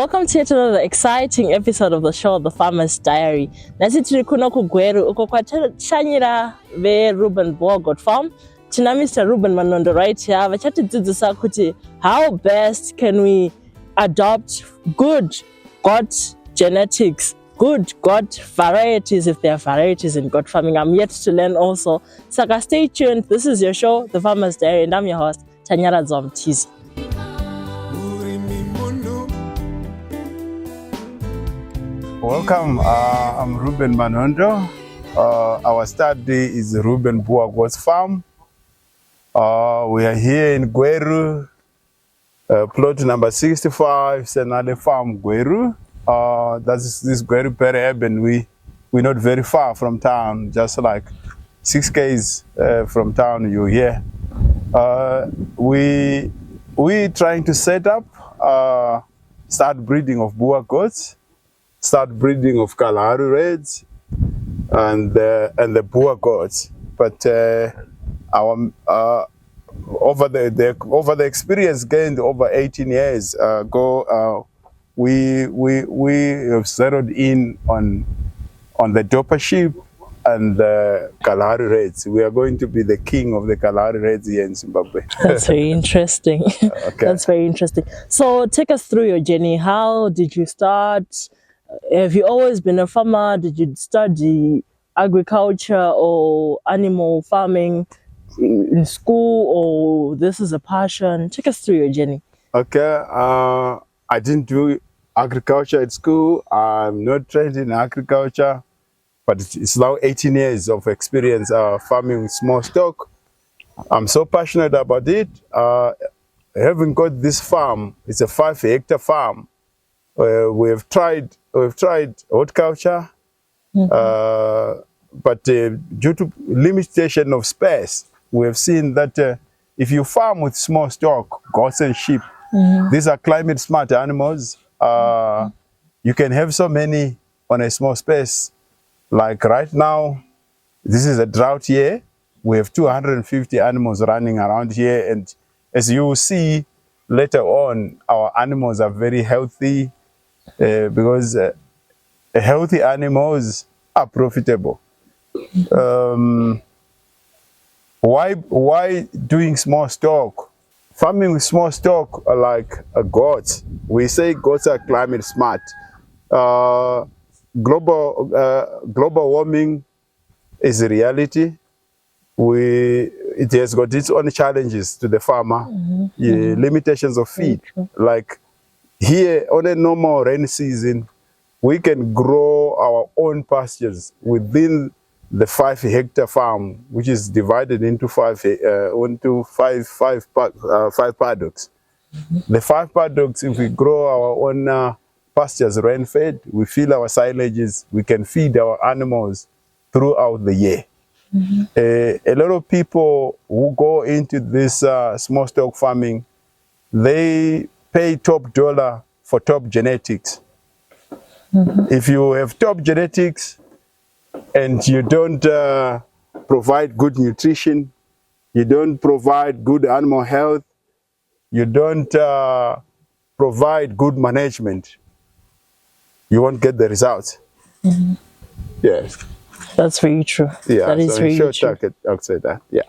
Welcome to yet another exciting episode of the show, The Farmer's Diary. Nasi tiri kuno ku Gweru uko kwa chanyira ve Reuben Boer got farm. Tina Mr. Reuben Munondo right here. Vachatidzidzisa kuti how best can we adopt good got genetics, good got varieties if there are varieties in got farming. I'm yet to learn also. Saka stay tuned. This is your show, The Farmer's Diary, and I'm your host, Tanyara Zomtizi. Welcome, I'm Reuben Munondo. Our study is Reuben Boer Goats Farm. We are here in Gweru, plot number 65, Senale Farm, Gweru. That's this Gweru peri-urban. We're not very far from town, just like 6 k's from town you're here. We trying to set up, start breeding of Boer goats, start breeding of Kalahari Reds and the Boer goats. But over the experience gained over 18 years ago, we have settled in on the Dopa sheep and the Kalahari Reds. We are going to be the king of the Kalahari Reds here in Zimbabwe. That's very interesting. Okay. That's very interesting. So take us through your journey. How did you start? Have you always been a farmer? Did you study agriculture or animal farming in school, or this is a passion? Take us through your journey. Okay, I didn't do agriculture at school. I'm not trained in agriculture, but it's now 18 years of experience farming with small stock. I'm so passionate about it. Having got this farm, it's a 5-hectare farm. We've tried horticulture, but due to limitation of space, we have seen that if you farm with small stock, goats and sheep, these are climate smart animals. You can have so many on a small space. Like right now, this is a drought year. We have 250 animals running around here, and as you will see later on, our animals are very healthy. Because healthy animals are profitable. Why doing small stock? Farming with small stock like goats. We say goats are climate smart. Global warming is a reality. It has got its own challenges to the farmer. Limitations of feed. Like here, on a normal rainy season, we can grow our own pastures within the 5-hectare farm, which is divided into five paddocks. The 5 paddocks, if we grow our own pastures rain-fed, we fill our silages, we can feed our animals throughout the year. A lot of people who go into this small stock farming, they pay top dollar for top genetics. If you have top genetics and you don't provide good nutrition, you don't provide good animal health, you don't provide good management, you won't get the results. Yes. That's very true. Yeah, that is so very in true. short, I'll say that. Yeah.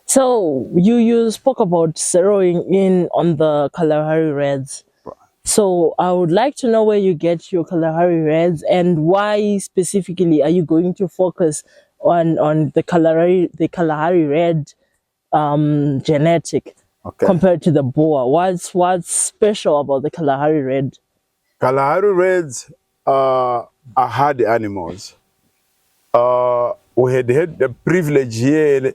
So you spoke about zeroing in on the Kalahari Reds. So I would like to know where you get your Kalahari Reds and why specifically are you going to focus on the Kalahari Red genetic compared to the Boer. What's special about the Kalahari Red? Kalahari Reds are hard animals. We had the privilege here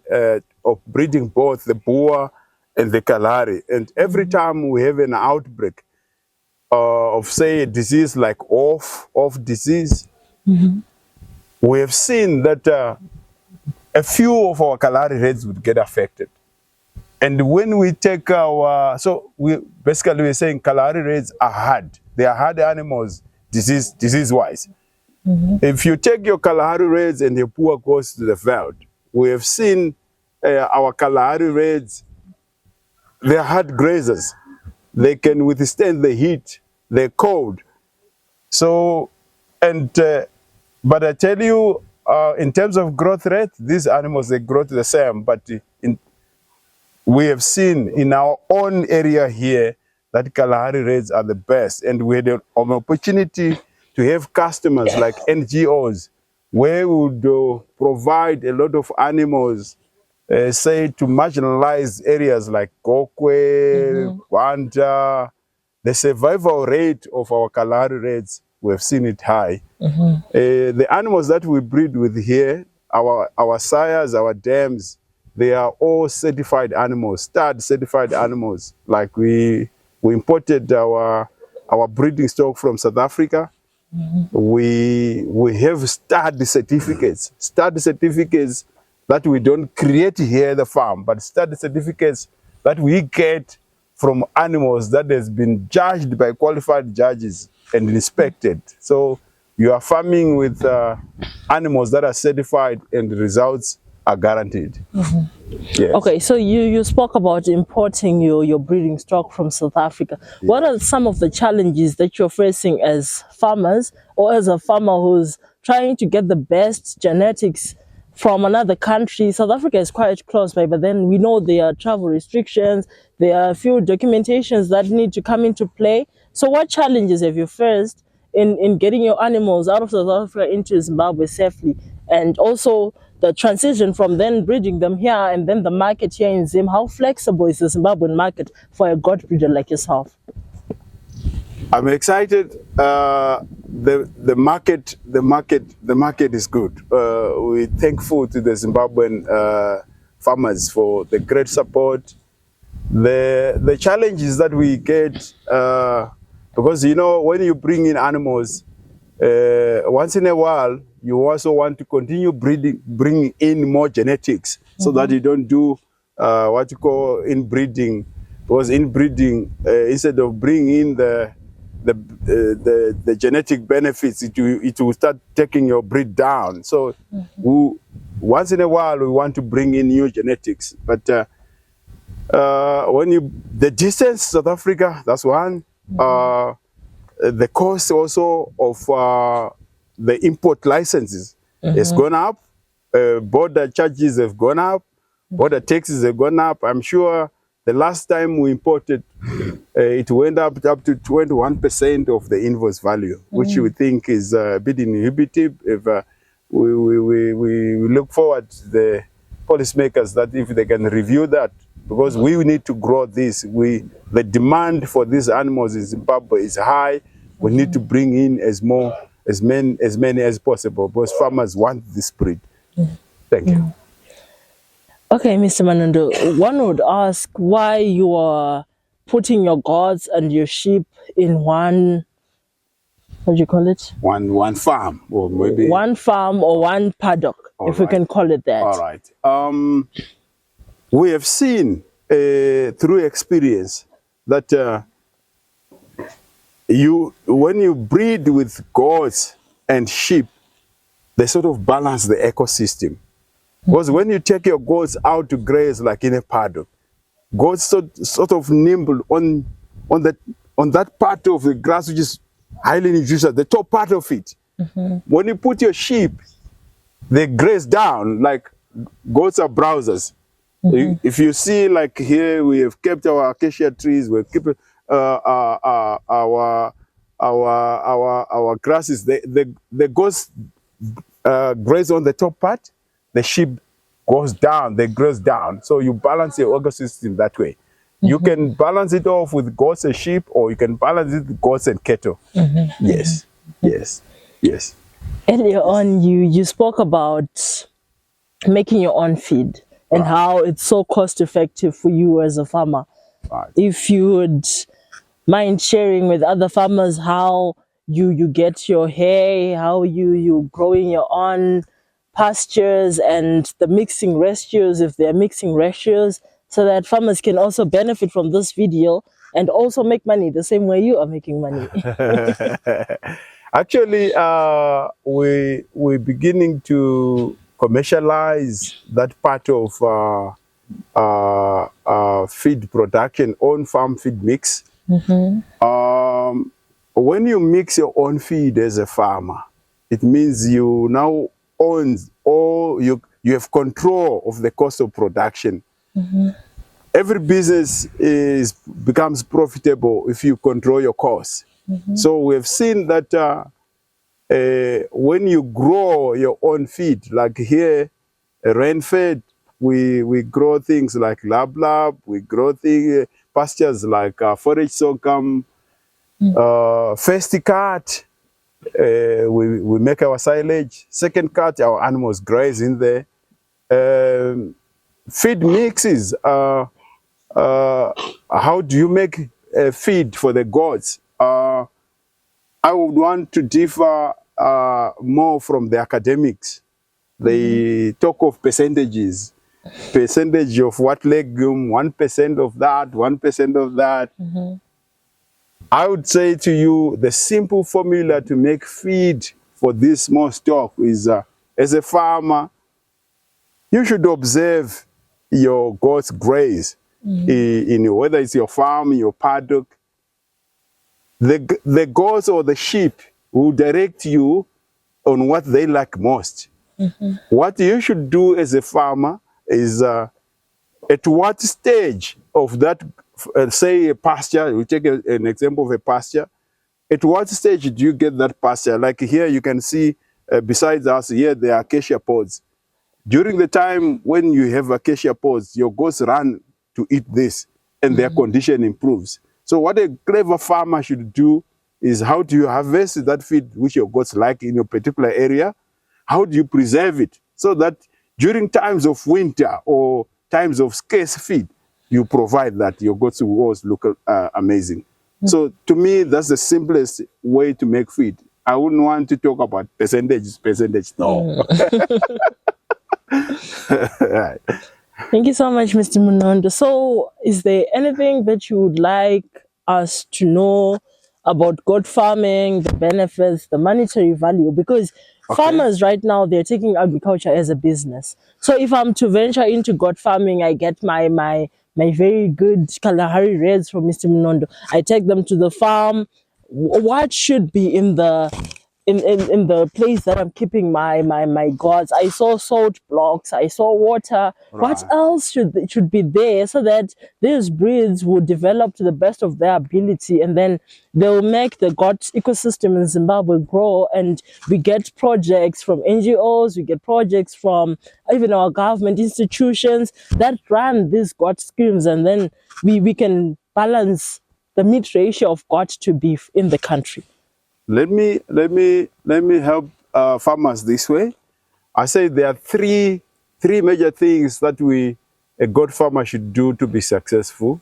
of breeding both the Boer and the Kalahari, and every time we have an outbreak of, say, a disease like off disease, we have seen that a few of our Kalahari Reds would get affected. And when we take we're saying Kalahari Reds are hard. They are hard animals, disease-wise. If you take your Kalahari Reds and your Boer goes to the field, we have seen our Kalahari Reds, they are hard grazers. They can withstand the heat, the cold, So, and but I tell you, in terms of growth rate, these animals, they grow the same, but we have seen in our own area here that Kalahari Reds are the best, and we had an opportunity to have customers like NGOs where we would provide a lot of animals, say to marginalized areas like Gokwe, Gwanda. The survival rate of our Kalahari Reds, we have seen it high. The animals that we breed with here, our sires, our dams, they are all certified animals, stud certified animals. Like we imported our breeding stock from South Africa. We have stud certificates that we don't create here at the farm, but stud certificates that we get from animals that has been judged by qualified judges and inspected. So you are farming with animals that are certified and the results are guaranteed. Yes. Okay, so you spoke about importing your breeding stock from South Africa. Yeah. What are some of the challenges that you're facing as farmers, or as a farmer who's trying to get the best genetics from another country? South Africa is quite close by, but then we know there are travel restrictions, there are a few documentations that need to come into play. So what challenges have you faced in getting your animals out of South Africa into Zimbabwe safely, and also the transition from then breeding them here and then the market here in Zim? How flexible is the Zimbabwean market for a goat breeder like yourself? I'm excited. The market is good. We're thankful to the Zimbabwean farmers for the great support. The challenges that we get, because you know, when you bring in animals, once in a while, you also want to continue bringing in more genetics, so that you don't do what you call inbreeding. Because inbreeding, instead of bringing in the genetic benefits, it will start taking your breed down. So once in a while, we want to bring in new genetics. But the distance, South Africa, that's one. The cost also of the import licenses has gone up. Border charges have gone up. Border taxes have gone up. I'm sure the last time we imported, it went up to 21% of the invoice value, which we think is a bit inhibitive. If we look forward to the policymakers that if they can review that, because we need to grow this. The demand for these animals in Zimbabwe is high. We need to bring in as many as possible, because farmers want this breed. Thank you. Okay, Mr. Munondo, one would ask why you are putting your goats and your sheep in one, what do you call it? One farm, or maybe one farm or one paddock, if we can call it that. All right. We have seen through experience that when you breed with goats and sheep, they sort of balance the ecosystem. Because when you take your goats out to graze, like in a paddock, goats sort of nibble on that part of the grass which is highly nutritious, the top part of it. When you put your sheep, they graze down, like goats are browsers. If you see, like here, we have kept our acacia trees, we've kept our grasses. The goats graze on the top part, the sheep goes down, they graze down. So you balance your ecosystem that way. You can balance it off with goats and sheep, or you can balance it with goats and cattle. Yes, yes, yes. Earlier on, you spoke about making your own feed and how it's so cost effective for you as a farmer. If you would mind sharing with other farmers how you get your hay, how you growing your own pastures, and the mixing ratios, if they're mixing ratios, so that farmers can also benefit from this video and also make money the same way you are making money. Actually, we're beginning to commercialize that part of feed production, on-farm feed mix. when you mix your own feed as a farmer, it means you now own, or you have control of the cost of production. Every business becomes profitable if you control your costs. So we've seen that when you grow your own feed, like here, rain-fed, we grow things like lab, we grow pastures like forage sorghum, first cut, we make our silage. Second cut, our animals graze in there. Feed mixes. How do you make feed for the goats? I would want to differ more from the academics. They talk of percentages. Percentage of what legume, 1% of that, 1% of that. I would say to you, the simple formula to make feed for this small stock is, as a farmer, you should observe your goats graze in whether it's your farm, your paddock. The goats or the sheep will direct you on what they like most. What you should do as a farmer is, at what stage of that, say a pasture, we take an example of a pasture, at what stage do you get that pasture? Like here you can see, besides us here, there are acacia pods. During the time when you have acacia pods, your goats run to eat this and their condition improves. So what a clever farmer should do is, how do you harvest that feed which your goats like in your particular area? How do you preserve it so that during times of winter or times of scarce feed, you provide that your goats will always look amazing. So to me, that's the simplest way to make feed. I wouldn't want to talk about percentage, no. Right. Thank you so much, Mr. Munondo. So, is there anything that you would like us to know about goat farming, the benefits, the monetary value? Because farmers right now, they're taking agriculture as a business. So, if I'm to venture into goat farming, I get my very good Kalahari Reds from Mr. Munondo. I take them to the farm. What should be in the place that I'm keeping my gods? I saw salt blocks, I saw water. Right. What else should be there so that these breeds will develop to the best of their ability, and then they'll make the god ecosystem in Zimbabwe grow? And we get projects from NGOs, we get projects from even our government institutions that run these god schemes, and then we can balance the meat ratio of goat to beef in the country. Let me help farmers this way. I say there are three major things that a goat farmer should do to be successful.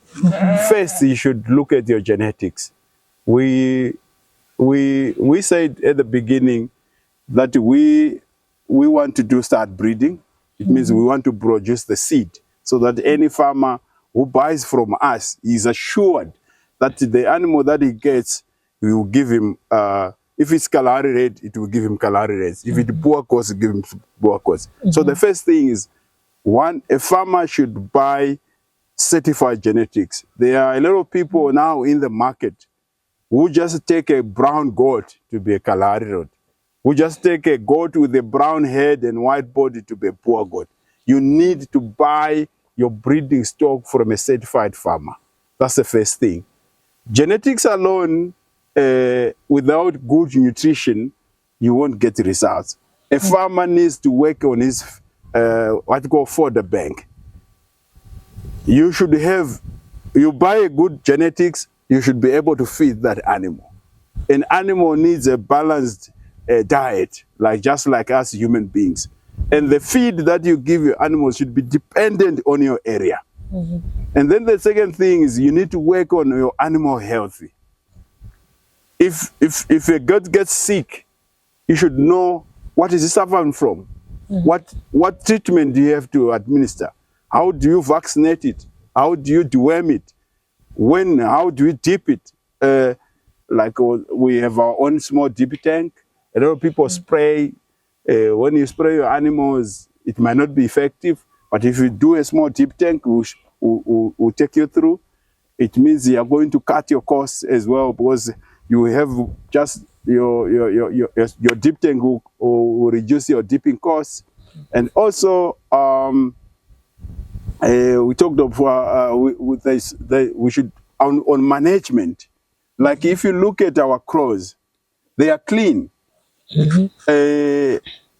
First, you should look at your genetics. We said at the beginning that we want to start breeding. It means we want to produce the seed so that any farmer who buys from us is assured that the animal that he gets, we will give him, if it's Kalahari Red, it will give him Kalahari Reds. If it's Boer course, give him Boer course. So the first thing is, a farmer should buy certified genetics. There are a lot of people now in the market who just take a brown goat to be a Kalahari Red, who just take a goat with a brown head and white body to be a Boer goat. You need to buy your breeding stock from a certified farmer. That's the first thing. Genetics alone, without good nutrition, you won't get results. A farmer needs to work on his what you call fodder bank. You buy a good genetics, you should be able to feed that animal. An animal needs a balanced diet, just like us human beings. And the feed that you give your animals should be dependent on your area. And then the second thing is, you need to work on your animal health. If a goat gets sick, you should know what is it suffering from. What treatment do you have to administer? How do you vaccinate it? How do you deworm it? How do you dip it? We have our own small dip tank. A lot of people spray. When you spray your animals, it might not be effective. But if you do a small dip tank, we'll take you through. It means you are going to cut your costs as well, because You have just your dip tank will reduce your dipping costs. And also, we talked of with this, we should on management. Like if you look at our crows, they are clean.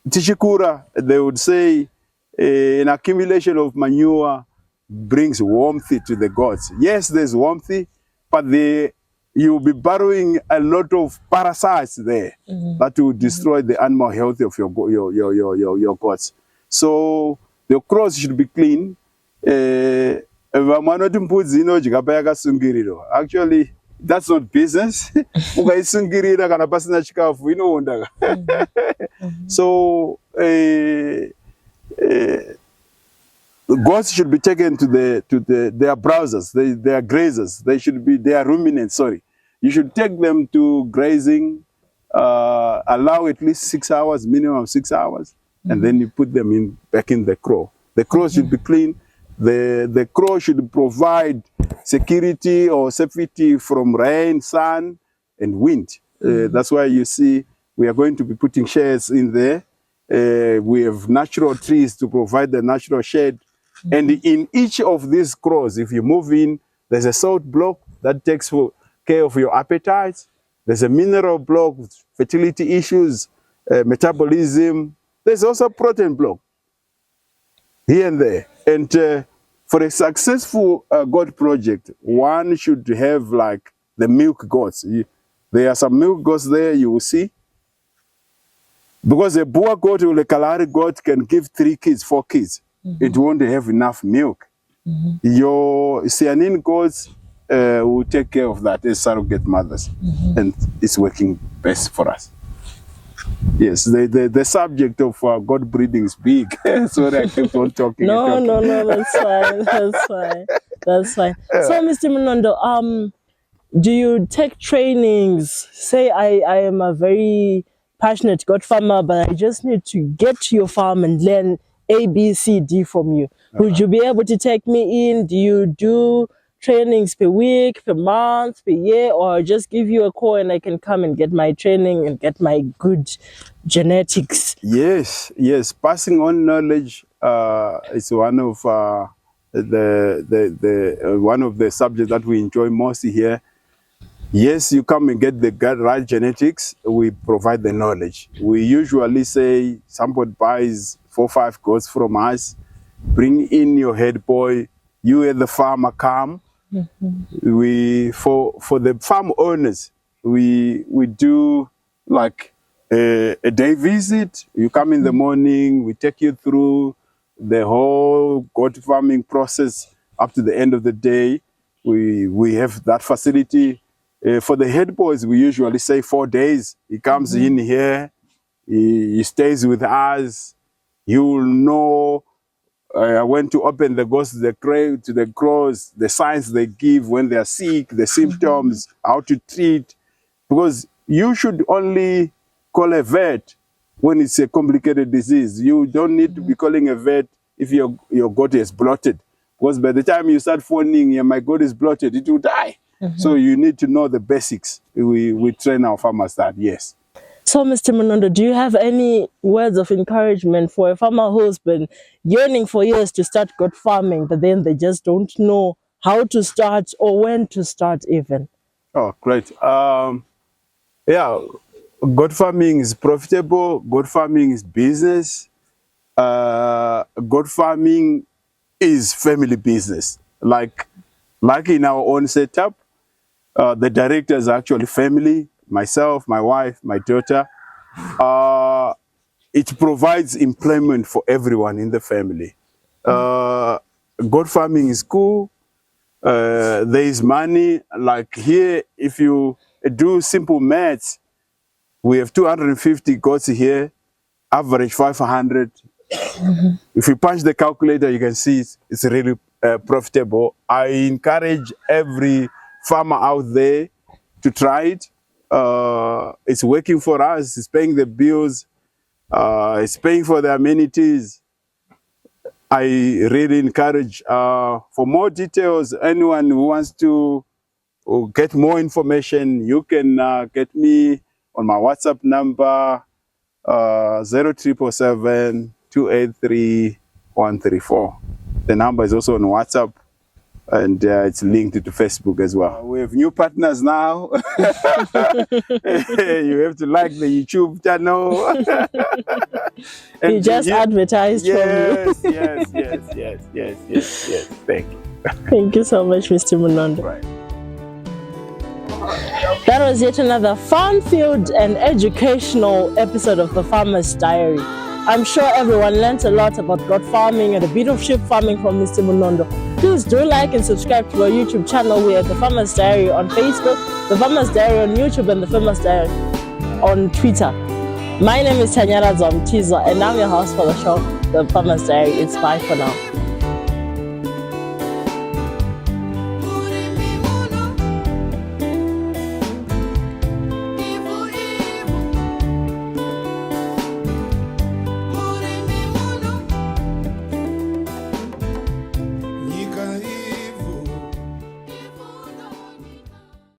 Tishikura, they would say an accumulation of manure brings warmth to the gods. Yes, there's warmth, but you'll be borrowing a lot of parasites there that will destroy the animal health of your gods. So the crows should be clean. Actually, that's not business. So goats should be taken to their browsers, their grazers. They are ruminants. Sorry, you should take them to grazing. Allow at least 6 hours, minimum 6 hours, and then you put them back in the crow. The crow should be clean. The crow should provide security or safety from rain, sun, and wind. That's why you see we are going to be putting shades in there. We have natural trees to provide the natural shade. And in each of these crows, if you move in, there's a salt block that takes care of your appetite. There's a mineral block, fertility issues, metabolism. There's also a protein block here and there. And for a successful goat project, one should have like the milk goats. There are some milk goats there, you will see. Because a Boer goat or a Kalahari goat can give 3 kids, 4 kids. It won't have enough milk. Your cyanine goats will take care of that as surrogate mothers. And it's working best for us. Yes, the subject of goat breeding is big. Sorry, I kept on talking. No, that's fine. That's fine. That's fine. So, Mr. Munondo, do you take trainings? Say I am a very passionate goat farmer, but I just need to get to your farm and learn A, B, C, D from you. Would you be able to take me in? Do you do trainings per week, per month, per year, or just give you a call and I can come and get my training and get my good genetics? Yes. Passing on knowledge is one of one of the subjects that we enjoy most here. Yes, you come and get the right genetics. We provide the knowledge. We usually say somebody buys 4 or 5 goats from us. Bring in your head boy. You and the farmer come. We for the farm owners, we do like a day visit. You come in the morning. We take you through the whole goat farming process up to the end of the day. We have that facility. For the head boys, we usually say 4 days. He comes in here, he stays with us. You'll know when to open the goats to the crows, the signs they give when they are sick, the symptoms, how to treat. Because you should only call a vet when it's a complicated disease. You don't need to be calling a vet if your goat is bloated. Because by the time you start phoning, yeah, my goat is bloated, it will die. So you need to know the basics. We train our farmers that, yes. So, Mr. Munondo, do you have any words of encouragement for a farmer who's been yearning for years to start goat farming, but then they just don't know how to start or when to start even? Oh, great. Yeah, goat farming is profitable. Goat farming is business. Goat farming is family business. Like in our own setup, the director is actually family, myself, my wife, my daughter. It provides employment for everyone in the family. Goat farming is cool. There is money. Like here, if you do simple maths, we have 250 goats here, average 500. If you punch the calculator, you can see it's really profitable. I encourage every farmer out there to try it. It's working for us. It's paying the bills. It's paying for the amenities. I really encourage, for more details, anyone who wants to get more information, you can get me on my WhatsApp number 0777 283 134. The number is also on WhatsApp, and it's linked to Facebook as well. We have new partners now. You have to like the YouTube channel. You just advertised for me. Yes. Thank you. Thank you so much, Mr. Munondo. Right. That was yet another fun-filled and educational episode of the Farmer's Diary. I'm sure everyone learnt a lot about goat farming and a bit of sheep farming from Mr. Munondo. Please do like and subscribe to our YouTube channel. We are The Farmer's Diary on Facebook, The Farmer's Diary on YouTube, and The Farmer's Diary on Twitter. My name is Tanyara Zomtiza, and I'm your host for the show, The Farmer's Diary. It's bye for now.